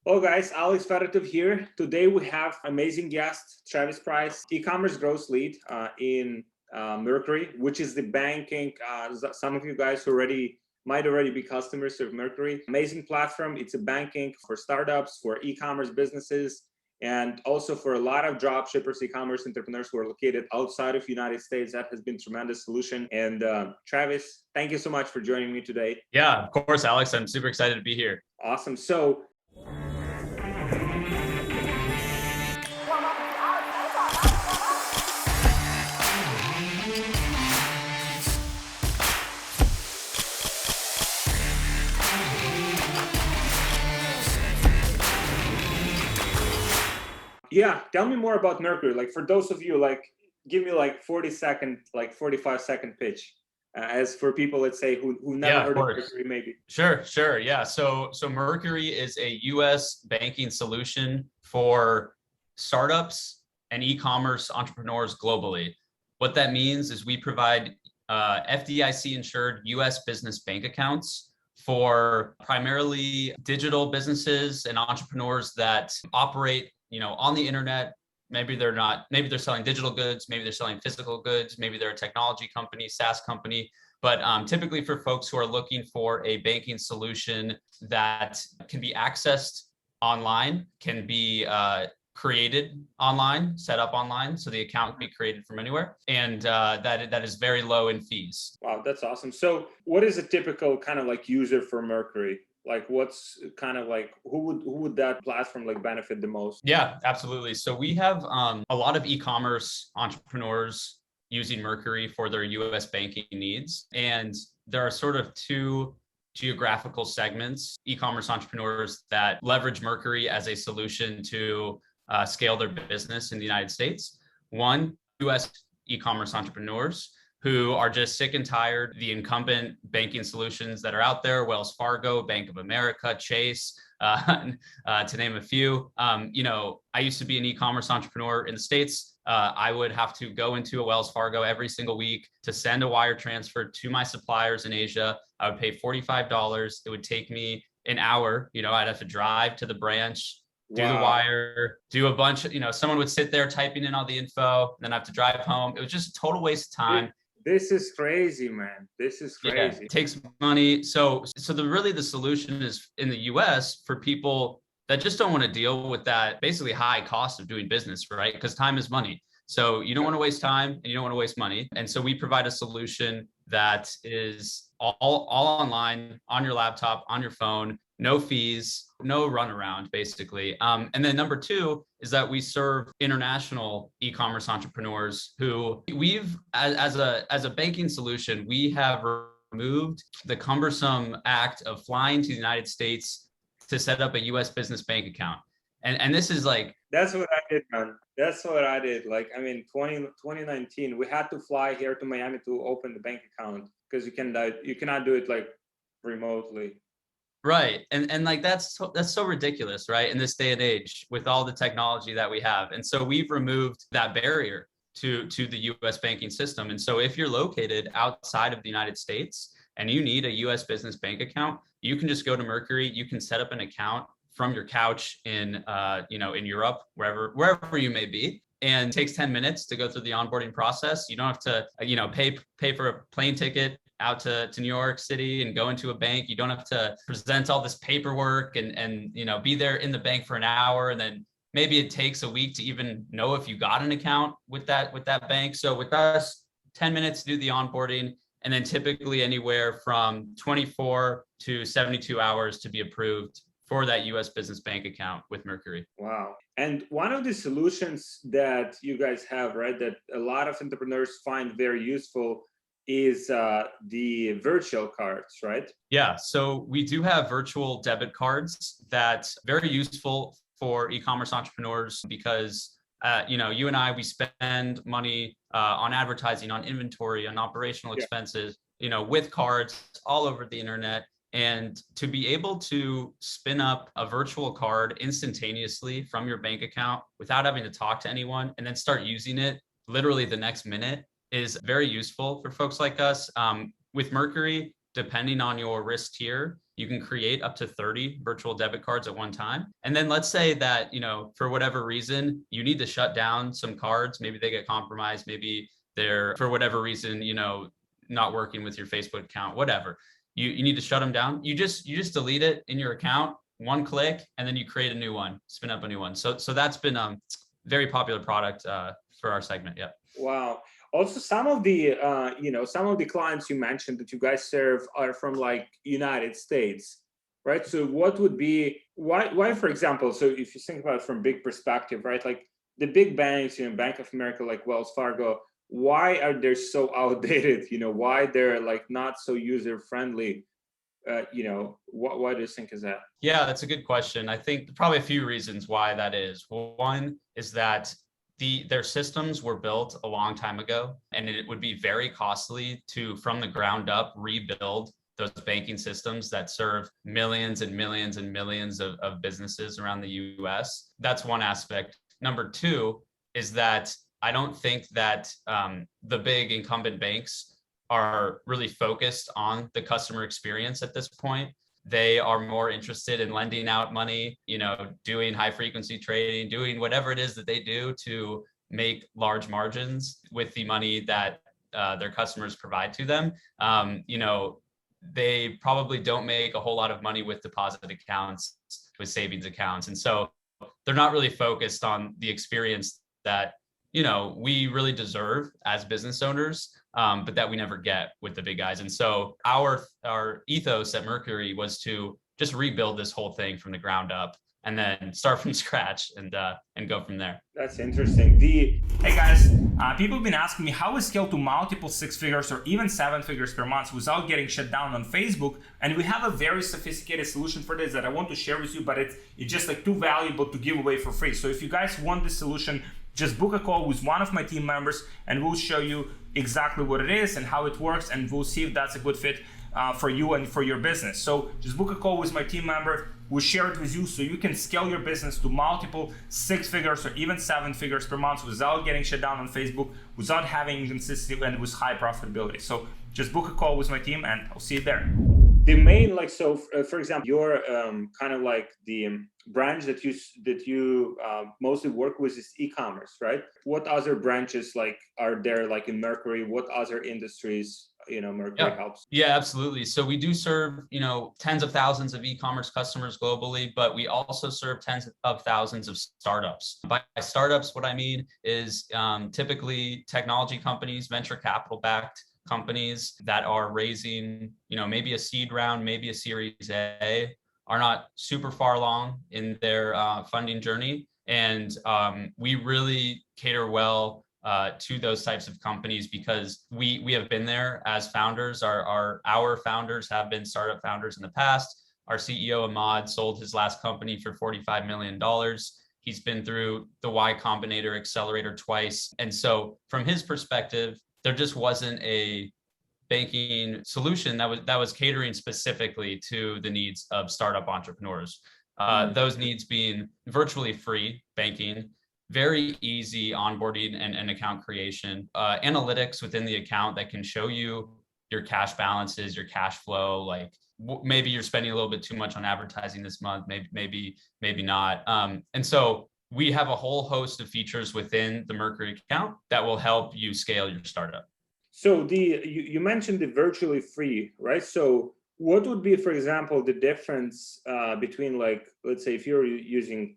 Hello guys, Alex Fedotoff here. Today we have amazing guest, Travis Price, e-commerce growth lead in Mercury, which is the banking. Some of you guys might already be customers of Mercury. Amazing platform. It's a banking for startups, for e-commerce businesses, and also for a lot of drop shippers, e-commerce entrepreneurs who are located outside of United States. That has been a tremendous solution. And Travis, thank you so much for joining me today. Yeah, of course, Alex. I'm super excited to be here. Awesome. So yeah, tell me more about Mercury. Like for those of you, like give me like 40-second, like 45-second pitch. As for people, let's say who never Yeah, of heard of course. Mercury, maybe. Sure. Yeah. So Mercury is a US banking solution for startups and e-commerce entrepreneurs globally. What that means is we provide FDIC insured US business bank accounts for primarily digital businesses and entrepreneurs that operate, on the internet. Maybe they're selling digital goods, maybe they're selling physical goods, maybe they're a technology company, SaaS company. But typically for folks who are looking for a banking solution that can be accessed online, can be created online, set up online, so the account can be created from anywhere, and that is very low in fees. Wow, that's awesome. So what is a typical kind of like user for Mercury? Like what's kind of like who would that platform like benefit the most? Yeah, absolutely. So we have a lot of e-commerce entrepreneurs using Mercury for their US banking needs. And there are sort of two geographical segments: e-commerce entrepreneurs that leverage Mercury as a solution to scale their business in the United States. One, US e-commerce entrepreneurs who are just sick and tired of the incumbent banking solutions that are out there: Wells Fargo, Bank of America, Chase, to name a few. I used to be an e-commerce entrepreneur in the States. I would have to go into a Wells Fargo every single week to send a wire transfer to my suppliers in Asia. I would pay $45. It would take me an hour. I'd have to drive to the branch, do the wire, do a bunch of, someone would sit there typing in all the info, then I have to drive home. It was just a total waste of time. This is crazy, man. This is crazy. Yeah, it takes money. So the solution is in the US for people that just don't want to deal with that basically high cost of doing business, right? Because time is money. So you don't want to waste time and you don't want to waste money. And so we provide a solution that is all online, on your laptop, on your phone, no fees, no runaround, basically. And then number two is that we serve international e-commerce entrepreneurs who as a banking solution, we have removed the cumbersome act of flying to the United States to set up a US business bank account. And this is like, that's what I did, man. That's what I did. Like, I mean, 2019, we had to fly here to Miami to open the bank account because you cannot do it like remotely. Right. And like that's so ridiculous, right? In this day and age with all the technology that we have. And so we've removed that barrier to the US banking system. And so if you're located outside of the United States and you need a US business bank account, you can just go to Mercury, you can set up an account from your couch in in Europe, wherever you may be. And it takes 10 minutes to go through the onboarding process. You don't have to, pay for a plane ticket out to New York City and go into a bank. You don't have to present all this paperwork and be there in the bank for an hour. And then maybe it takes a week to even know if you got an account with that bank. So with us, 10 minutes to do the onboarding, and then typically anywhere from 24 to 72 hours to be approved for that US business bank account with Mercury. Wow. And one of the solutions that you guys have, right, that a lot of entrepreneurs find very useful is the virtual cards, right? Yeah, so we do have virtual debit cards that's very useful for e-commerce entrepreneurs because you and I, we spend money on advertising, on inventory, on operational expenses, with cards all over the internet. And to be able to spin up a virtual card instantaneously from your bank account without having to talk to anyone and then start using it literally the next minute is very useful for folks like us. With Mercury, depending on your risk tier, you can create up to 30 virtual debit cards at one time. And then let's say that, for whatever reason, you need to shut down some cards. Maybe they get compromised. Maybe they're, for whatever reason, not working with your Facebook account, whatever. You need to shut them down. You just delete it in your account, one click, and then you create a new one, spin up a new one. So that's been very popular product for our segment. Yeah. Wow. Also, some of the clients you mentioned that you guys serve are from like United States, right? So what would be why, for example, so if you think about it from big perspective, right? Like the big banks, Bank of America, like Wells Fargo, why are they so outdated? Why they're like not so user friendly? Why do you think is that? Yeah, that's a good question. I think probably a few reasons why that is. One is that their systems were built a long time ago, and it would be very costly to, from the ground up, rebuild those banking systems that serve millions and millions and millions of businesses around the US. That's one aspect. Number two is that I don't think that the big incumbent banks are really focused on the customer experience at this point. They are more interested in lending out money, doing high frequency trading, doing whatever it is that they do to make large margins with the money that their customers provide to them. They probably don't make a whole lot of money with deposit accounts, with savings accounts. And so they're not really focused on the experience that, we really deserve as business owners, but that we never get with the big guys. And so our ethos at MERCURY was to just rebuild this whole thing from the ground up and then start from scratch and go from there. That's interesting. Hey guys, people have been asking me how we scale to multiple 6 figures or even 7 figures per month without getting shut down on Facebook. And we have a very sophisticated solution for this that I want to share with you, but it's just like too valuable to give away for free. So if you guys want this solution, just book a call with one of my team members and we'll show you exactly what it is and how it works, and we'll see if that's a good fit for you and for your business. So just book a call with my team member. We'll share it with you so you can scale your business to multiple 6 figures or even 7 figures per month without getting shut down on Facebook, without having inconsistency, and with high profitability. So just book a call with my team and I'll see you there. The main, for example, your kind of like the branch that you mostly work with is e-commerce, right? What other branches are there in MERCURY? What other industries MERCURY helps? Yeah, absolutely. So we do serve tens of thousands of e-commerce customers globally, but we also serve tens of thousands of startups. By startups, what I mean is typically technology companies, venture capital backed companies that are raising, maybe a seed round, maybe a Series A, are not super far along in their funding journey. And we really cater well to those types of companies because we have been there as founders. Our founders have been startup founders in the past. Our CEO, Ahmad, sold his last company for $45 million. He's been through the Y Combinator accelerator twice. And so from his perspective, there just wasn't a banking solution that was catering specifically to the needs of startup entrepreneurs. Those needs being virtually free banking, very easy onboarding and account creation, analytics within the account that can show you your cash balances, your cash flow, maybe you're spending a little bit too much on advertising this month, maybe not. And so we have a whole host of features within the MERCURY account that will help you scale your startup. So you mentioned the virtually free, right? So what would be, for example, the difference between let's say if you're using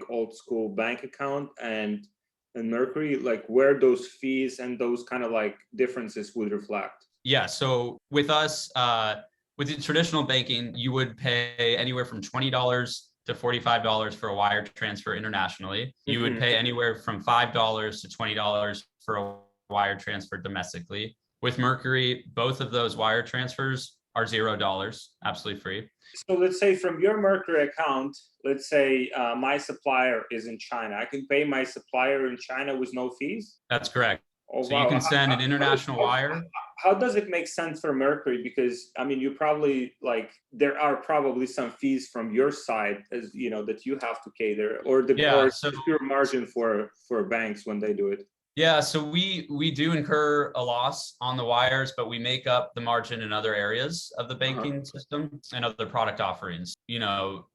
old school bank account and MERCURY, where those fees and those kind of differences would reflect? Yeah, so with us, with the traditional banking, you would pay anywhere from $20 to $45 for a wire transfer internationally. You would pay anywhere from $5 to $20 for a wire transfer domestically. With MERCURY, both of those wire transfers are $0, absolutely free. So let's say from your MERCURY account, let's say my supplier is in China. I can pay my supplier in China with no fees? That's correct. Oh, so wow. You can send an international wire. How does it make sense for MERCURY? Because you probably there are probably some fees from your side as that you have to cater, or pure margin for banks when they do it. Yeah, so we do incur a loss on the wires, but we make up the margin in other areas of the banking system and other product offerings. You know,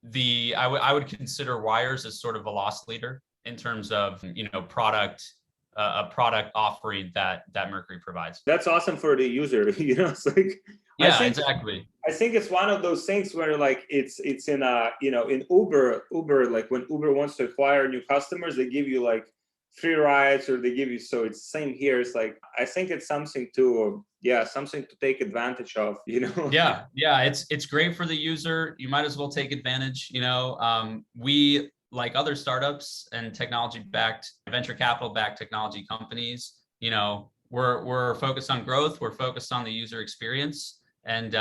I would consider wires as sort of a loss leader in terms of, you know, a product offering that Mercury provides. That's awesome for the user. You know, it's like Yeah, exactly. I think it's one of those things where like it's in a, you know, in Uber, like when Uber wants to acquire new customers, they give you like free rides, or they give you, so it's same here. It's like I think it's something to, yeah, something to take advantage of, you know. Yeah, it's great for the user. You might as well take advantage. You know, we, like other startups and technology-backed, venture capital-backed technology companies, you know, we're focused on growth. We're focused on the user experience, and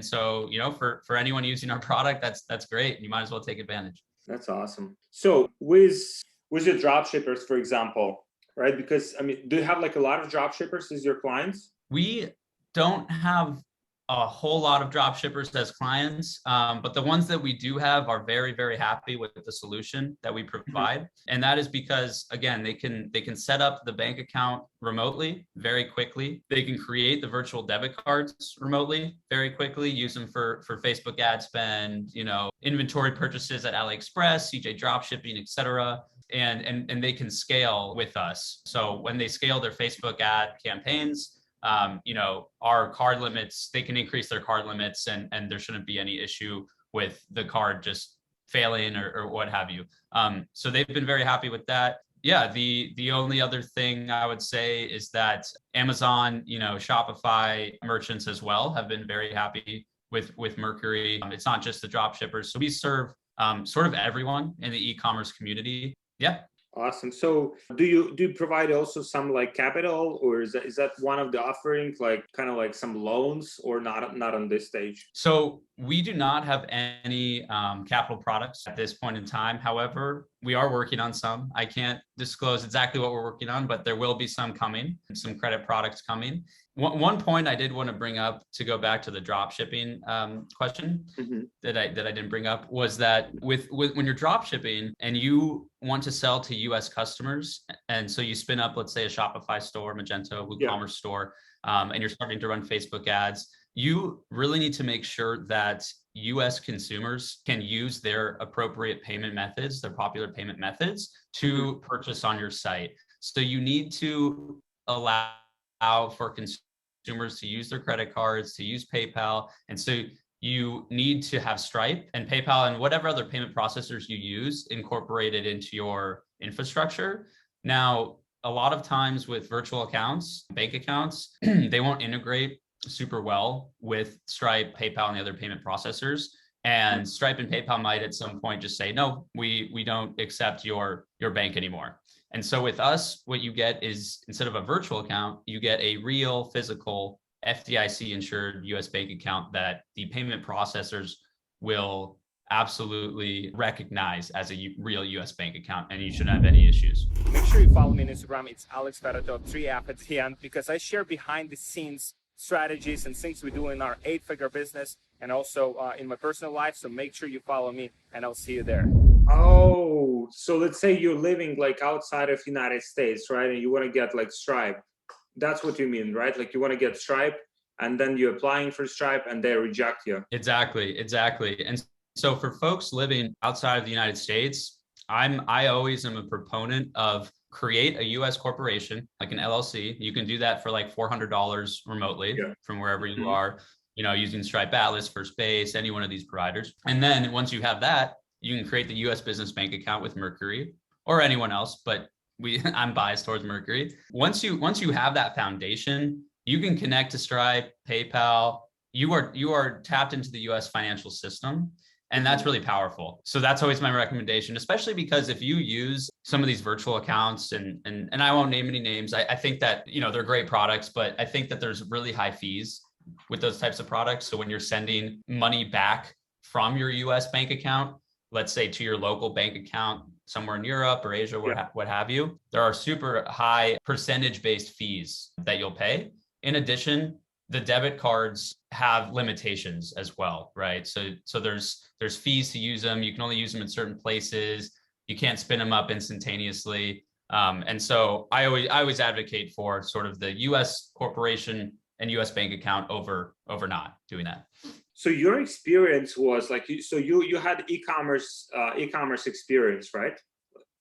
so, you know, for anyone using our product, that's great. You might as well take advantage. That's awesome. So with your drop shippers, for example, right? Because I mean, do you have like a lot of drop shippers as your clients? We don't have a whole lot of drop shippers as clients, but the ones that we do have are very, very happy with the solution that we provide. And that is because, again, they can set up the bank account remotely very quickly. They can create the virtual debit cards remotely very quickly, use them for Facebook ad spend, you know, inventory purchases at AliExpress, CJ dropshipping, etc. And they can scale with us. So when they scale their Facebook ad campaigns, you know, our card limits, they can increase their card limits, and there shouldn't be any issue with the card just failing or what have you. So they've been very happy with that. Yeah, the only other thing I would say is that Amazon, you know, Shopify merchants as well have been very happy with Mercury. It's not just the drop shippers. So we serve sort of everyone in the e-commerce community. Yeah. Awesome. So do you provide also some like capital, or is that one of the offerings, like kind of like some loans, or not on this stage? So we do not have any capital products at this point in time. However, we are working on some. I can't disclose exactly what we're working on, but there will be some coming, some credit products coming. One point I did want to bring up, to go back to the drop shipping question that I didn't bring up, was that with when you're drop shipping and you want to sell to US customers, and so you spin up, let's say, a Shopify store, Magento, WooCommerce store, and you're starting to run Facebook ads, you really need to make sure that US consumers can use their appropriate payment methods, their popular payment methods, to purchase on your site. So you need to allow for consumers to use their credit cards, to use PayPal. And so you need to have Stripe and PayPal and whatever other payment processors you use incorporated into your infrastructure. Now, a lot of times with virtual accounts, bank accounts, they won't integrate super well with Stripe, PayPal, and the other payment processors. And Stripe and PayPal might at some point just say, no, we don't accept your bank anymore. And so with us, what you get is, instead of a virtual account, you get a real physical FDIC insured US bank account that the payment processors will absolutely recognize as a real US bank account, and you shouldn't have any issues. Make sure you follow me on Instagram. It's Alex Fedotoff, 3F at the end, because I share behind the scenes strategies and things we do in our 8-figure business, and also in my personal life. So make sure you follow me, and I'll see you there. Oh, so let's say you're living like outside of United States, right? And you want to get like Stripe. That's what you mean, right? Like you want to get Stripe, and then you're applying for Stripe and they reject you. Exactly. And so for folks living outside of the United States, I always am a proponent of create a US corporation, like an LLC. You can do that for like $400 remotely from wherever you are, you know, using Stripe Atlas, First Base, any one of these providers. And then once you have that, you can create the US business bank account with Mercury or anyone else, but I'm biased towards Mercury. Once you have that foundation, you can connect to Stripe, PayPal. You are tapped into the US financial system. And that's really powerful. So that's always my recommendation, especially because if you use some of these virtual accounts, and I won't name any names, I think that, you know, they're great products, but I think that there's really high fees with those types of products. So when you're sending money back from your US bank account, let's say to your local bank account somewhere in Europe or Asia, what have you, there are super high percentage-based fees that you'll pay. In addition, the debit cards have limitations as well, right? So there's fees to use them. You can only use them in certain places. You can't spin them up instantaneously. And so I always advocate for sort of the US corporation and US bank account over not doing that. So your experience was like, so you had e-commerce experience, right?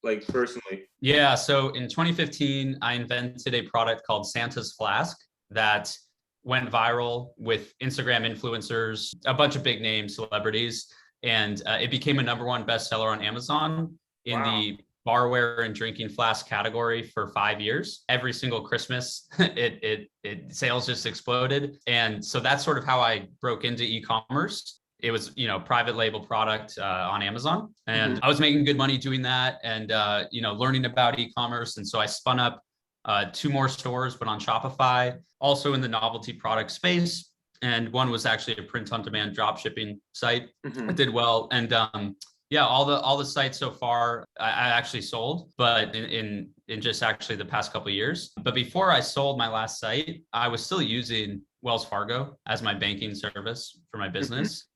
Like personally. Yeah. So in 2015, I invented a product called Santa's Flask that went viral with Instagram influencers, a bunch of big name celebrities, and it became a #1 bestseller on Amazon in the barware and drinking flask category for 5 years. Every single Christmas, it sales just exploded, and so that's sort of how I broke into e-commerce. It was, private label product on Amazon, and I was making good money doing that, and learning about e-commerce, and so I spun up 2 more stores, but on Shopify, also in the novelty product space. And one was actually a print-on-demand drop shipping site. It did well, and all the sites so far I actually sold, but in just actually the past couple of years. But before I sold my last site, I was still using Wells Fargo as my banking service for my business.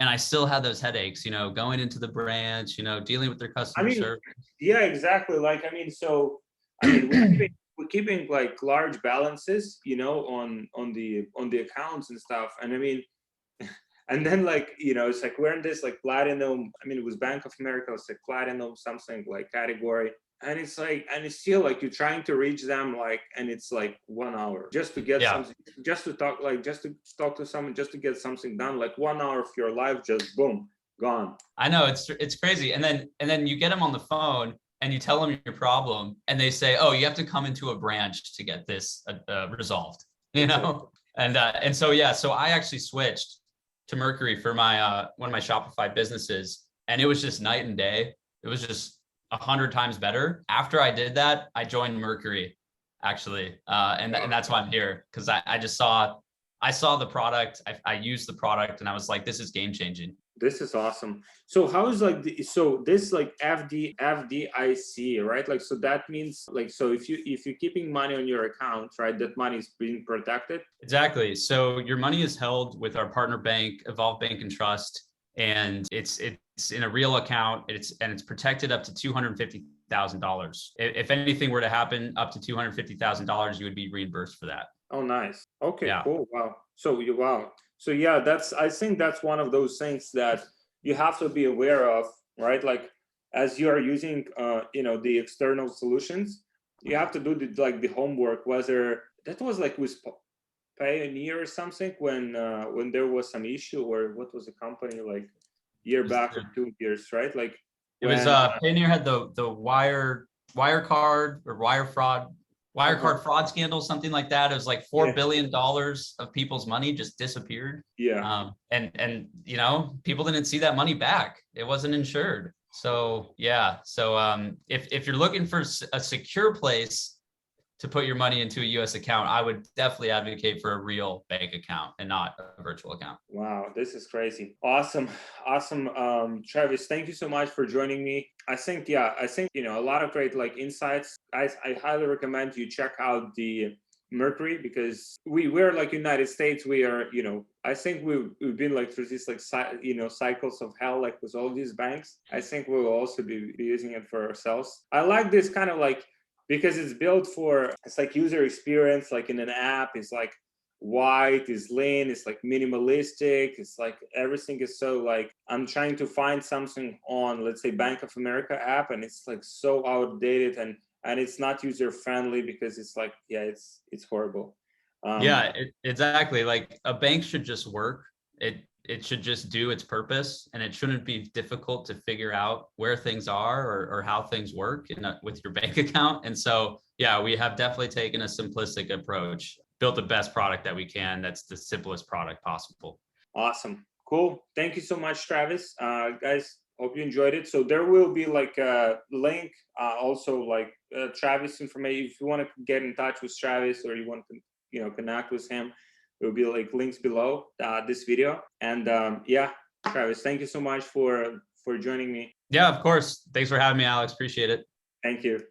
And I still had those headaches, going into the branch, dealing with their customer service. Yeah, exactly. Like, we're keeping like large balances, on the accounts and stuff. And and then it's like we're in this like platinum. It was Bank of America. It's like platinum something like category. And it's like, and it's still like you're trying to reach them, like, and it's like 1 hour just to get something, just to talk to someone, just to get something done. Like 1 hour of your life, just boom, gone. I know, it's crazy. And then you get them on the phone and you tell them your problem, and they say, "Oh, you have to come into a branch to get this resolved." And so I actually switched to Mercury for my one of my Shopify businesses, and it was just night and day. It was just 100 times better. After I did that, I joined Mercury, actually, and that's why I'm here, because I saw the product, I used the product, and I was like, this is game changing. This is awesome. So how is this like FDIC, right? Like, so that means like, so if you're keeping money on your account, right, that money is being protected? Exactly. So your money is held with our partner bank, Evolve Bank and Trust, and it's in a real account. It's protected up to $250,000. If anything were to happen up to $250,000, you would be reimbursed for that. Oh, nice. Okay, yeah. Cool. Wow. So yeah, I think that's one of those things that you have to be aware of, right? Like, as you are using, the external solutions, you have to do the homework. Whether that was like with Pioneer or something when there was some issue, or what was the company like year back or 2 years, right? Like it was Pioneer had the wire card or wire card fraud scandal, something like that. It was like $4 billion of people's money just disappeared. Yeah. And people didn't see that money back. It wasn't insured. So yeah. So if you're looking for a secure place to put your money into a US account, I would definitely advocate for a real bank account and not a virtual account. Wow, this is crazy. Awesome. Travis, thank you so much for joining me. I think, a lot of great like insights. I highly recommend you check out the Mercury, because we're like United States. We are, I think we've been like through this like, cycles of hell, like with all these banks. I think we will also be using it for ourselves. I like this kind of like, because it's built for, it's like user experience, like in an app. It's like white, it's lean, it's like minimalistic. It's like everything is so like, I'm trying to find something on, let's say, Bank of America app, and it's like so outdated and it's not user friendly, because it's like, it's horrible. Exactly. Like a bank should just work. It should just do its purpose, and it shouldn't be difficult to figure out where things are or how things work with your bank account. And so, yeah, we have definitely taken a simplistic approach, built the best product that we can. That's the simplest product possible. Awesome. Cool. Thank you so much, Travis. Guys, hope you enjoyed it. So there will be like a link, also like Travis information. If you want to get in touch with Travis, or you want to, connect with him, there will be like links below this video. And Travis, thank you so much for joining me. Yeah, of course. Thanks for having me, Alex. Appreciate it. Thank you.